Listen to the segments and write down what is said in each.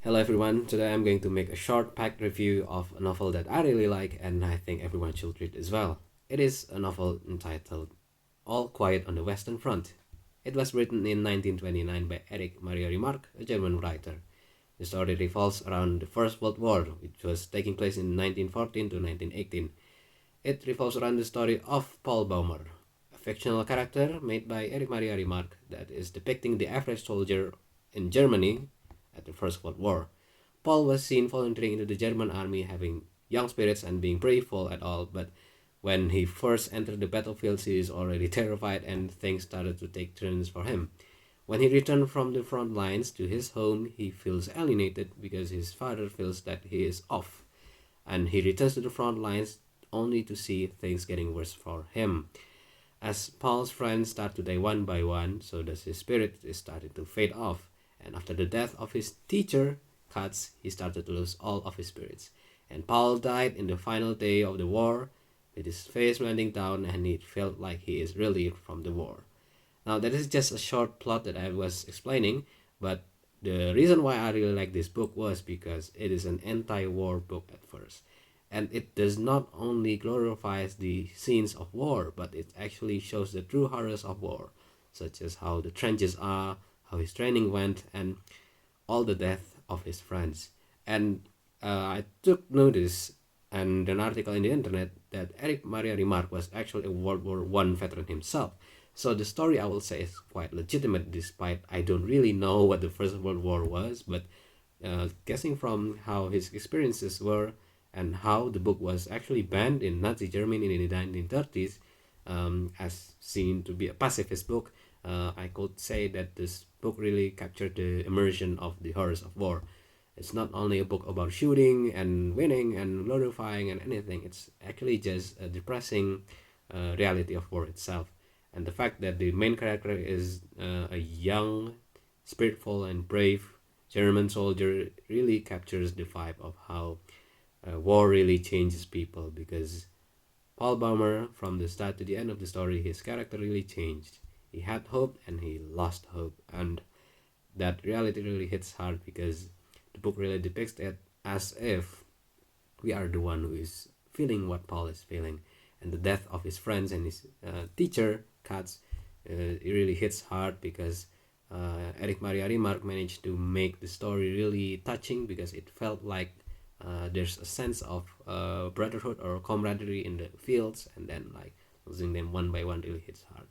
Hello everyone, today I'm going to make a short packed review of a novel that I really like and I think everyone should read as well. It is a novel entitled All Quiet on the Western Front. It was written in 1929 by Erich Maria Remarque, a German writer. The story revolves around the First World War, which was taking place in 1914 to 1918. It revolves around the story of Paul Baumer, a fictional character made by Erich Maria Remarque that is depicting the average soldier in Germany at the First World War. Paul was seen volunteering into the German army, having young spirits and being braveful at all, but when he first entered the battlefield, he is already terrified and things started to take turns for him. When he returned from the front lines to his home, he feels alienated because his father feels that he is off, and he returns to the front lines only to see things getting worse for him. As Paul's friends start to die one by one, so does his spirit is starting to fade off. And after the death of his teacher, Katz, he started to lose all of his spirits. And Paul died in the final day of the war, with his face bending down, and it felt like he is relieved from the war. Now that is just a short plot that I was explaining, but the reason why I really like this book was because it is an anti-war book at first. And it does not only glorifies the scenes of war, but it actually shows the true horrors of war, such as how the trenches are, how his training went, and all the death of his friends. And I took notice and an article in the internet that Erich Maria Remarque was actually a World War One veteran himself. So the story, I will say, is quite legitimate, despite I don't really know what the First World War was, but guessing from how his experiences were and how the book was actually banned in Nazi Germany in the 1930s, as seen to be a pacifist book, I could say that this book really captured the immersion of the horrors of war. It's not only a book about shooting and winning and glorifying and anything. It's actually just a depressing reality of war itself. And the fact that the main character is a young, spiritful, and brave German soldier really captures the vibe of how war really changes people, because Paul Baumer, from the start to the end of the story, his character really changed. He had hope and he lost hope, and that reality really hits hard because the book really depicts it as if we are the one who is feeling what Paul is feeling. And the death of his friends and his teacher, Katz, it really hits hard because Erich Maria Remarque managed to make the story really touching, because it felt like there's a sense of brotherhood or camaraderie in the fields, and then like losing them one by one really hits hard.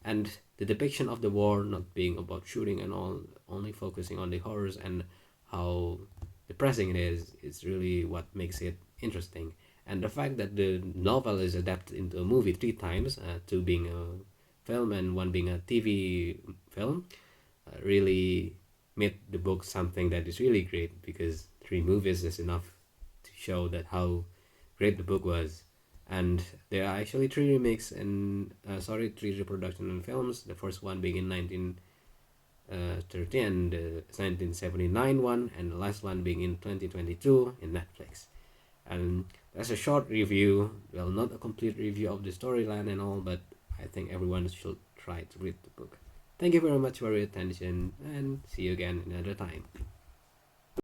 And the depiction of the war not being about shooting and all, only focusing on the horrors and how depressing it is really what makes it interesting. And the fact that the novel is adapted into a movie 3 times, two being a film and one being a TV film, really made the book something that is really great, because 3 movies is enough to show that how great the book was. And there are actually 3 remakes and 3 reproduction and films. The first one being in 1930 and the 1979 one, and the last one being in 2022 in Netflix. And that's a short review, well, not a complete review of the storyline and all, but I think everyone should try to read the book. Thank you very much for your attention, and see you again another time.